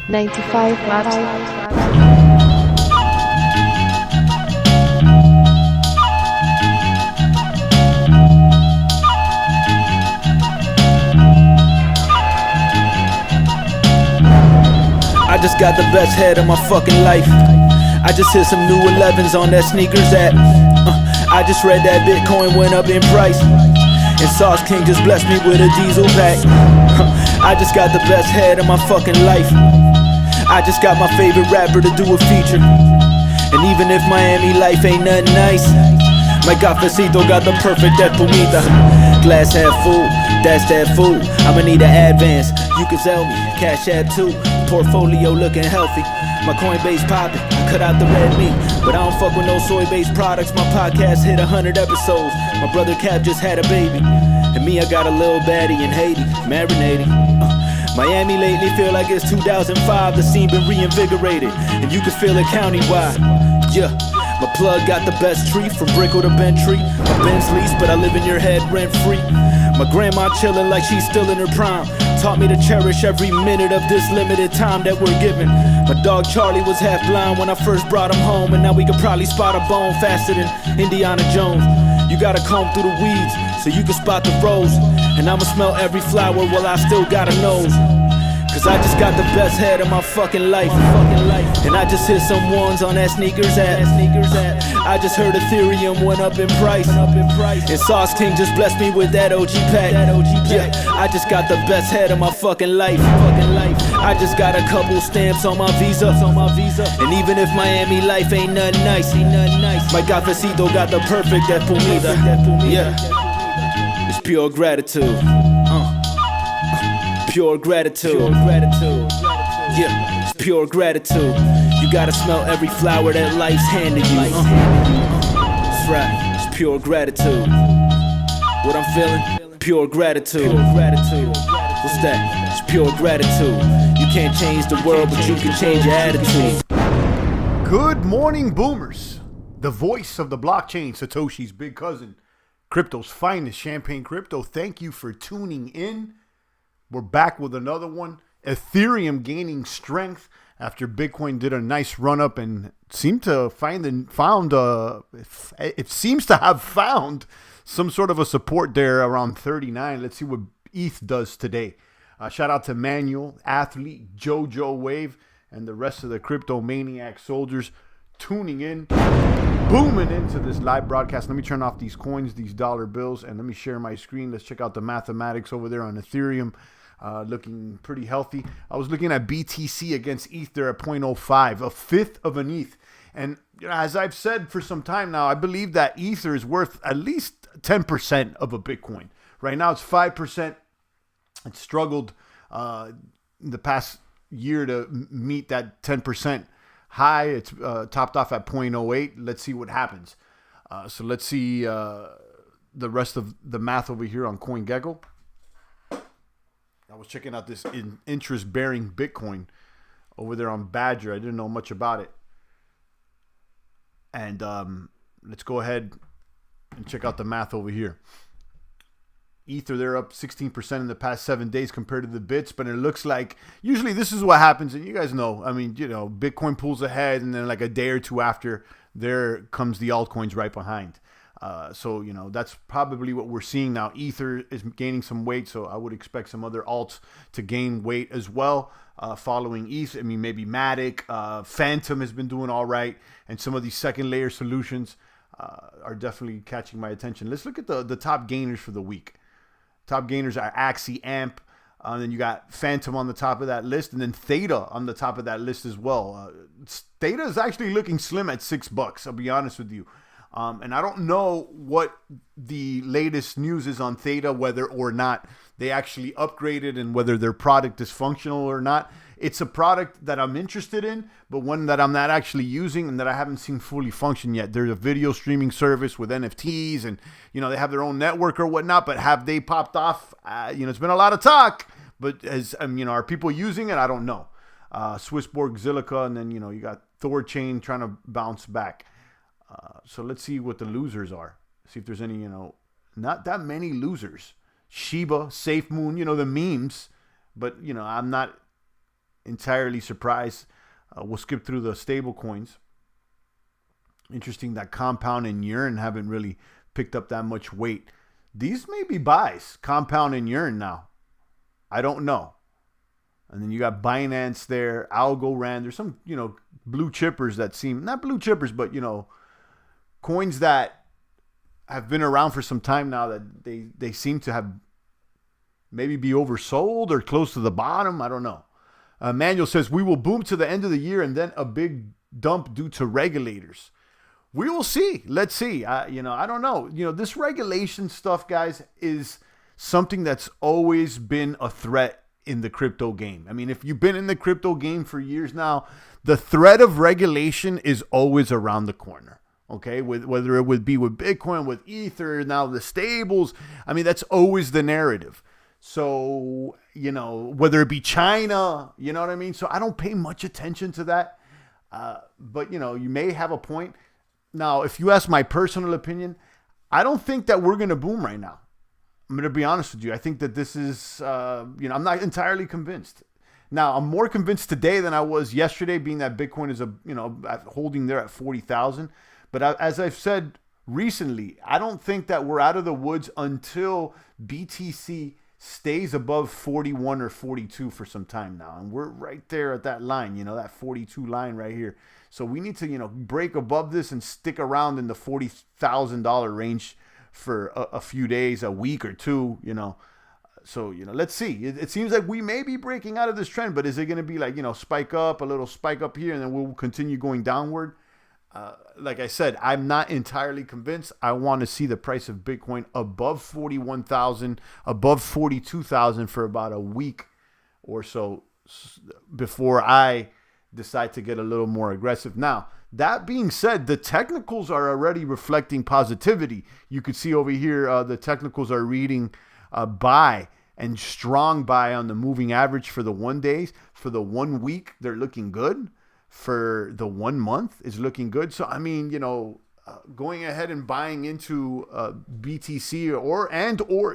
95 MATIC. I just got the best head of my fucking life. I just hit some new 11s on that sneakers app. I just read that Bitcoin went up in price, and Sauce King just blessed me with a diesel pack. I just got the best head of my fucking life. I just got my favorite rapper to do a feature. And even if Miami life ain't nothing nice, my cafecito got the perfect espumita. Glass half full, that's that food. I'ma need an advance, you can sell me, cash app too. Portfolio looking healthy, my Coinbase poppin', cut out the red meat. But I don't fuck with no soy-based products, my podcast hit 100 episodes. My brother Cap just had a baby, and me, I got a little baddie in Haiti, marinating. Miami lately feel like it's 2005, the scene been reinvigorated, and you can feel it countywide. Yeah, my plug got the best tree, from Brickell to Bentry. My Benz lease, but I live in your head rent free. My grandma chillin' like she's still in her prime, taught me to cherish every minute of this limited time that we're given. My dog Charlie was half blind when I first brought him home, and now we could probably spot a bone faster than Indiana Jones. You gotta comb through the weeds so you can spot the rose, and I'ma smell every flower while I still got a nose. Cause I just got the best head of my fucking life. And I just hit some ones on that sneakers app. I just heard Ethereum went up in price, and Sauce King just blessed me with that OG pack. Yeah, I just got the best head of my fucking life. I just got a couple stamps on my visa. And even if Miami life ain't nothing nice, my cafecito got the perfect espumita. Yeah, it's pure gratitude. Pure gratitude. Yeah, it's pure gratitude. You gotta smell every flower that life's handed you. That's right, it's pure gratitude. What I'm feeling? Pure gratitude. What's that? It's pure gratitude. You can't change the world, but you can change your attitude. Good morning, boomers. The voice of the blockchain, Satoshi's big cousin, crypto's finest, Champagne Crypto. Thank you for tuning in. We're back with another one. Ethereum gaining strength after Bitcoin did a nice run up and seemed to it seems to have found some sort of a support there around 39. Let's see what ETH does today. Shout out to Manuel, Athlete, Jojo Wave, and the rest of the crypto maniac soldiers tuning in, booming into this live broadcast. Let me turn off these coins, these dollar bills, and let me share my screen. Let's check out the mathematics over there on Ethereum. Looking pretty healthy. I was looking at BTC against ETH there at 0.05, a fifth of an ETH. And as I've said for some time now, I believe that Ether is worth at least 10% of a Bitcoin. Right now it's 5%. It struggled in the past year to meet that 10% high. It's topped off at 0.08. Let's see what happens. So let's see the rest of the math over here on CoinGecko. I was checking out this interest-bearing Bitcoin over there on Badger. I didn't know much about it. And let's go ahead and check out the math over here. Ether, they're up 16% in the past 7 days compared to the bits, but it looks like usually this is what happens. And you guys know, I mean, you know, Bitcoin pulls ahead, and then like a day or two after, there comes the altcoins right behind. So, you know, that's probably what we're seeing now. Ether is gaining some weight, so I would expect some other alts to gain weight as well following ETH. I mean, maybe MATIC, FANTOM has been doing all right, and some of these second layer solutions are definitely catching my attention. Let's look at the top gainers for the week. Top gainers are Axie, AMP, then you got FANTOM on the top of that list, and then Theta on the top of that list as well. Theta is actually looking slim at $6, I'll be honest with you. And I don't know what the latest news is on Theta, whether or not they actually upgraded and whether their product is functional or not. It's a product that I'm interested in, but one that I'm not actually using and that I haven't seen fully function yet. There's a video streaming service with NFTs, and, you know, they have their own network or whatnot, but have they popped off? You know, it's been a lot of talk, but you know, are people using it? I don't know. Swissborg, Zilliqa, and then, you know, you got Thorchain trying to bounce back. So let's see what the losers are. See if there's any, you know, not that many losers. Shiba, SafeMoon, you know, the memes. But, you know, I'm not entirely surprised. We'll skip through the stable coins. Interesting that Compound and Yearn haven't really picked up that much weight. These may be buys, Compound and Yearn now. I don't know. And then you got Binance there, Algorand. There's some, blue chippers that seem, not blue chippers, but, coins that have been around for some time now that they seem to have maybe be oversold or close to the bottom. I don't know. Manuel says, we will boom to the end of the year and then a big dump due to regulators. We will see. Let's see. I don't know. This regulation stuff, guys, is something that's always been a threat in the crypto game. I mean, if you've been in the crypto game for years now, the threat of regulation is always around the corner. Okay, whether it would be with Bitcoin, with Ether, now the stables. I mean, that's always the narrative. So, whether it be China, you know what I mean? So I don't pay much attention to that. But, you may have a point. Now, if you ask my personal opinion, I don't think that we're going to boom right now. I'm going to be honest with you. I think that this is, I'm not entirely convinced. Now, I'm more convinced today than I was yesterday, being that Bitcoin is, holding there at 40,000. But as I've said recently, I don't think that we're out of the woods until BTC stays above 41 or 42 for some time now. And we're right there at that line, that 42 line right here. So we need to, break above this and stick around in the $40,000 range for a few days, a week or two, So, let's see. It seems like we may be breaking out of this trend, but is it going to be like, spike up, a little spike up here, and then we'll continue going downward? Like I said, I'm not entirely convinced. I want to see the price of Bitcoin above 41,000, above 42,000 for about a week or so before I decide to get a little more aggressive. Now, that being said, the technicals are already reflecting positivity. You could see over here, the technicals are reading buy and strong buy on the moving average for the 1 days. For the 1 week, they're looking good. For the 1 month is looking good. So, I mean, going ahead and buying into BTC or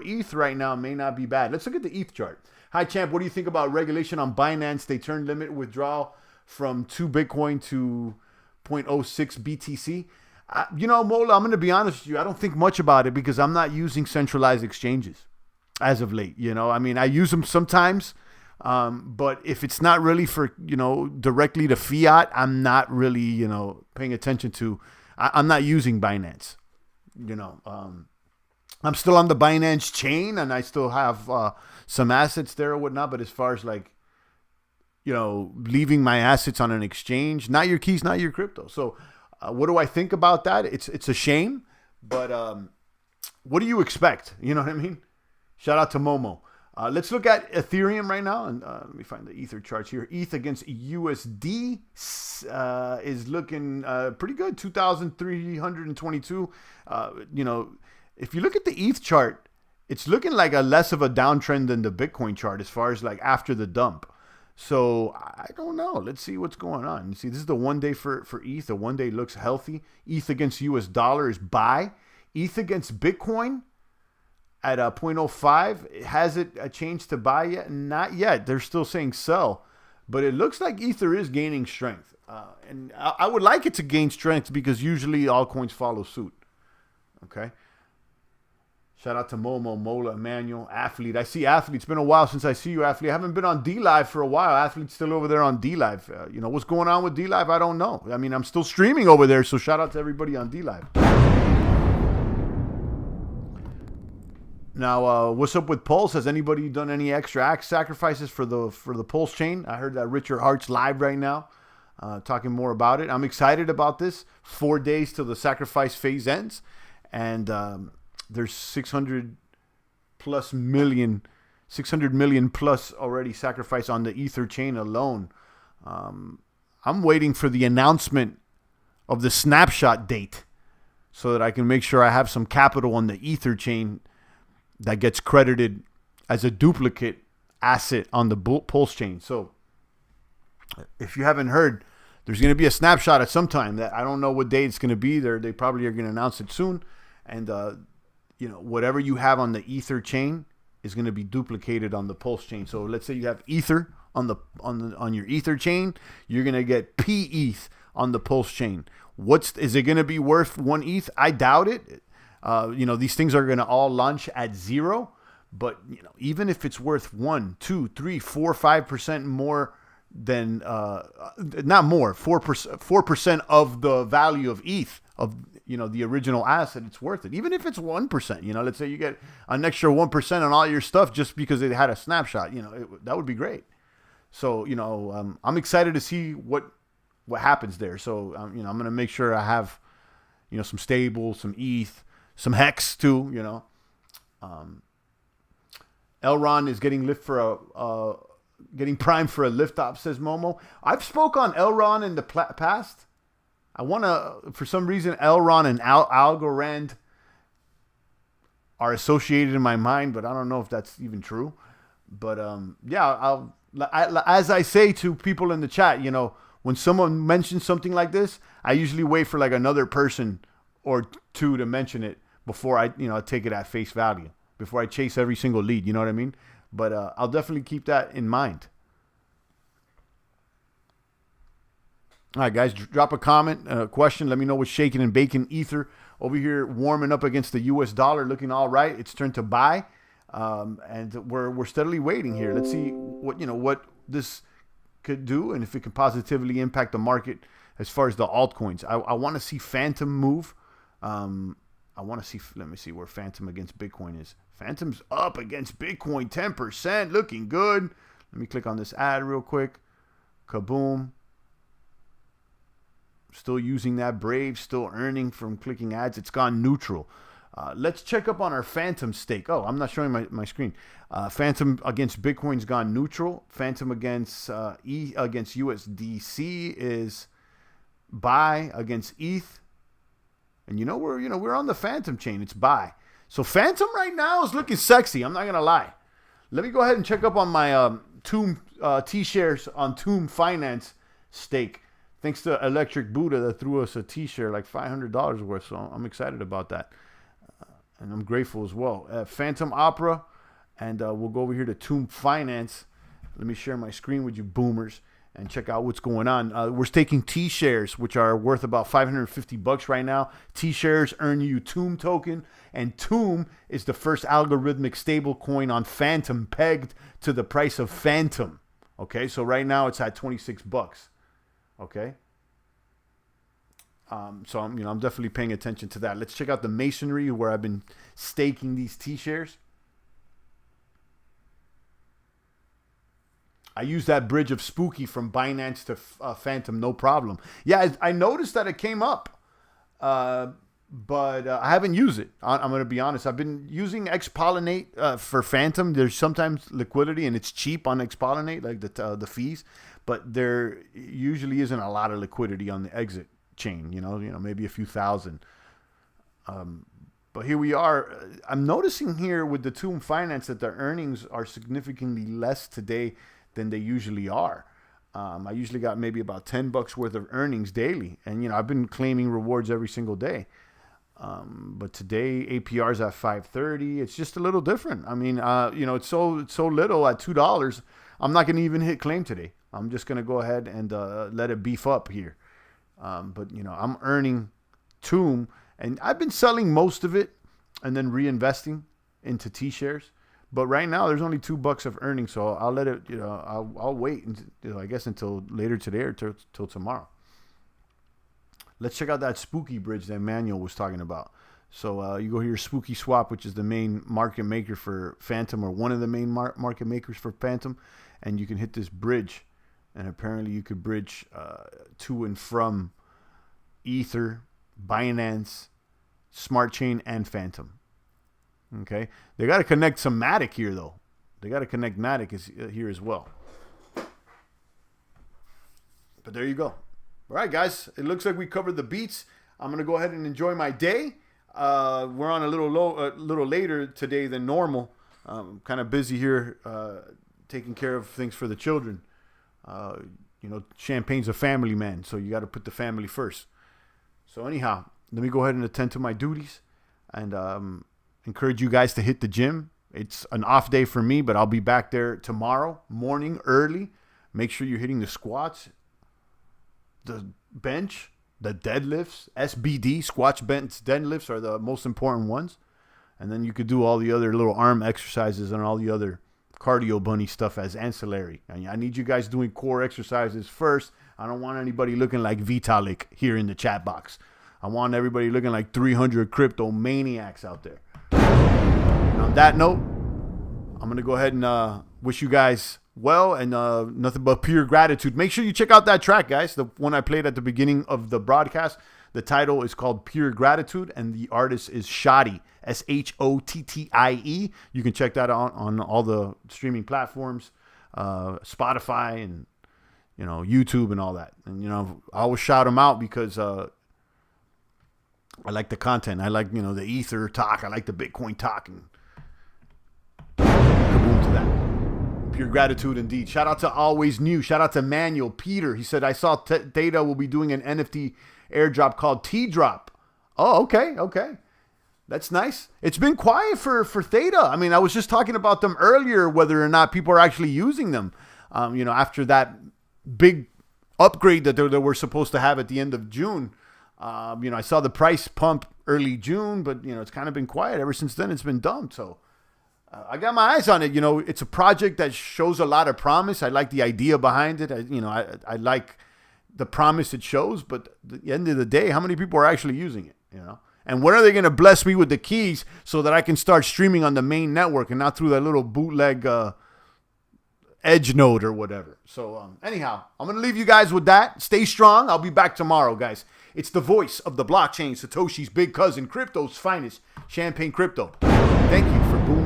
ETH right now may not be bad. Let's look at the ETH chart. Hi, Champ. What do you think about regulation on Binance? They turned limit withdrawal from 2 Bitcoin to 0.06 BTC. Mola, I'm going to be honest with you. I don't think much about it because I'm not using centralized exchanges as of late. I use them sometimes. But if it's not really for, directly to fiat, I'm not really, paying attention to, I'm not using Binance, I'm still on the Binance chain and I still have, some assets there or whatnot. But as far as like, leaving my assets on an exchange, not your keys, not your crypto. So, what do I think about that? It's a shame, but, what do you expect? You know what I mean? Shout out to Momo. Let's look at Ethereum right now, and let me find the Ether charts here. ETH against USD is looking pretty good, 2,322. If you look at the ETH chart, it's looking like a less of a downtrend than the Bitcoin chart as far as like after the dump. So I don't know. Let's see what's going on. You see, this is the 1 day for ETH. The 1 day looks healthy. ETH against US dollar is buy. ETH against Bitcoin at 0.05, has it changed to buy yet? Not yet. They're still saying sell, but it looks like Ether is gaining strength. And I would like it to gain strength because usually altcoins follow suit. Okay. Shout out to Momo, Mola, Emmanuel, Athlete. I see Athlete. It's been a while since I see you, Athlete. I haven't been on D-Live for a while. Athlete's still over there on D-Live. What's going on with D-Live? I don't know. I mean, I'm still streaming over there, so shout out to everybody on D-Live. Now, what's up with Pulse? Has anybody done any extra axe sacrifices for the Pulse chain? I heard that Richard Hart's live right now, talking more about it. I'm excited about this. 4 days till the sacrifice phase ends, and there's 600 million plus already sacrificed on the Ether chain alone. I'm waiting for the announcement of the snapshot date so that I can make sure I have some capital on the Ether chain that gets credited as a duplicate asset on the Pulse chain. So if you haven't heard, there's going to be a snapshot at some time that I don't know what date it's going to be. They probably are going to announce it soon. And, whatever you have on the Ether chain is going to be duplicated on the Pulse chain. So let's say you have Ether on your Ether chain, you're gonna get P ETH on the Pulse chain. Is it gonna be worth 1 ETH? I doubt it. These things are gonna all launch at 0, but even if it's worth 1, 2, 3, 4, 5% more than not more, 4% of the value of ETH of the original asset, it's worth it. Even if it's 1%, let's say you get an extra 1% on all your stuff just because it had a snapshot, that would be great. So I'm excited to see what happens there. So I'm gonna make sure I have some stable, some ETH, some Hex too. Elron is getting getting primed for a lift up, says Momo. I've spoke on Elron in the past. I want to, for some reason, Elron and Algorand are associated in my mind, but I don't know if that's even true. But as I say to people in the chat, when someone mentions something like this, I usually wait for like another person or two to mention it before I take it at face value, before I chase every single lead. You know what I mean? But I'll definitely keep that in mind. All right, guys, drop a comment, a question. Let me know what's shaking and baking. Ether over here warming up against the US dollar, looking all right. It's turned to buy, and we're steadily waiting here. Let's see what this could do and if it can positively impact the market as far as the altcoins. I want to see Phantom move. Let me see where Phantom against Bitcoin is. Phantom's up against Bitcoin 10%, looking good. Let me click on this ad real quick. Kaboom. Still using that Brave, still earning from clicking ads. It's gone neutral. Let's check up on our Phantom stake. Oh, I'm not showing my screen. Phantom against Bitcoin's gone neutral. Phantom against against USDC is buy against ETH. And we're on the Phantom chain. It's buy. So Phantom right now is looking sexy. I'm not gonna lie. Let me go ahead and check up on my Tomb T-shares on Tomb Finance stake. Thanks to Electric Buddha that threw us a T-share like $500 worth. So I'm excited about that. And I'm grateful as well. Phantom Opera. And we'll go over here to Tomb Finance. Let me share my screen with you boomers and check out what's going on. We're staking T-shares, which are worth about $550 right now. T-shares earn you Tomb token. And Tomb is the first algorithmic stable coin on Phantom pegged to the price of Phantom. Okay, so right now it's at $26. Okay. So I'm definitely paying attention to that. Let's check out the Masonry where I've been staking these T-shares. I use that bridge of Spooky from Binance to Phantom, no problem. Yeah, I noticed that it came up, but I haven't used it. I'm going to be honest. I've been using Xpollinate for Phantom. There's sometimes liquidity and it's cheap on Xpollinate, like the fees. But there usually isn't a lot of liquidity on the exit chain, maybe a few thousand. But here we are. I'm noticing here with the Tomb Finance that their earnings are significantly less today than they usually are. I usually got maybe about $10 worth of earnings daily. And, I've been claiming rewards every single day. But today APR's at 530. It's just a little different. I mean, it's so little at $2. I'm not going to even hit claim today. I'm just going to go ahead and let it beef up here. But, I'm earning Tomb, and I've been selling most of it and then reinvesting into T-shares. But right now, there's only $2 of earnings, so I'll let it, I'll wait, I guess, until later today or till tomorrow. Let's check out that Spooky bridge that Manuel was talking about. So you go here, Spooky Swap, which is the main market maker for Phantom, or one of the main market makers for Phantom, and you can hit this bridge. And apparently you could bridge to and from Ether, Binance, Smart Chain, and Phantom. Okay. They got to connect some MATIC here, though. They got to connect MATIC here as well. But there you go. All right, guys. It looks like we covered the beats. I'm going to go ahead and enjoy my day. We're on a little later today than normal. I'm kind of busy here taking care of things for the children. Champagne's a family man, so you got to put the family first. So anyhow, let me go ahead and attend to my duties and encourage you guys to hit the gym. It's an off day for me, but I'll be back there tomorrow morning early Make sure you're hitting the squats, the bench, the deadlifts. SBD, squats, bench, deadlifts are the most important ones. And then you could do all the other little arm exercises and all the other cardio bunny stuff as ancillary. I need you guys doing core exercises first. I don't want anybody looking like Vitalik here in the chat box. I want everybody looking like 300 crypto maniacs out there. And on that note, I'm going to go ahead and wish you guys well and nothing but pure gratitude. Make sure you check out that track, guys. The one I played at the beginning of the broadcast. The title is called Pure Gratitude, and the artist is Shottie, Shottie. You can check that out on all the streaming platforms, Spotify and, you know, YouTube and all that. And, you know, I always shout him out because I like the content. I like, you know, the Ether talk. I like the Bitcoin talk. And kaboom to that. Pure gratitude indeed. Shout out to Always New. Shout out to Manuel Peter. He said, I saw Theta will be doing an NFT airdrop called T-Drop. Oh, okay. That's nice. It's been quiet for Theta. I mean, I was just talking about them earlier, whether or not people are actually using them. You know, after that big upgrade that they were supposed to have at the end of June. You know, I saw the price pump early June, but, you know, it's kind of been quiet. Ever since then, it's been dumped. So I got my eyes on it. You know, it's a project that shows a lot of promise. I like the idea behind it. I like the promise it shows, but at the end of the day, how many people are actually using it, you know? And when are they going to bless me with the keys so that I can start streaming on the main network and not through that little bootleg edge node or whatever? So anyhow, I'm going to leave you guys with that. Stay strong. I'll be back tomorrow, guys. It's the voice of the blockchain, Satoshi's big cousin, crypto's finest, Champagne Crypto. Thank you for booming.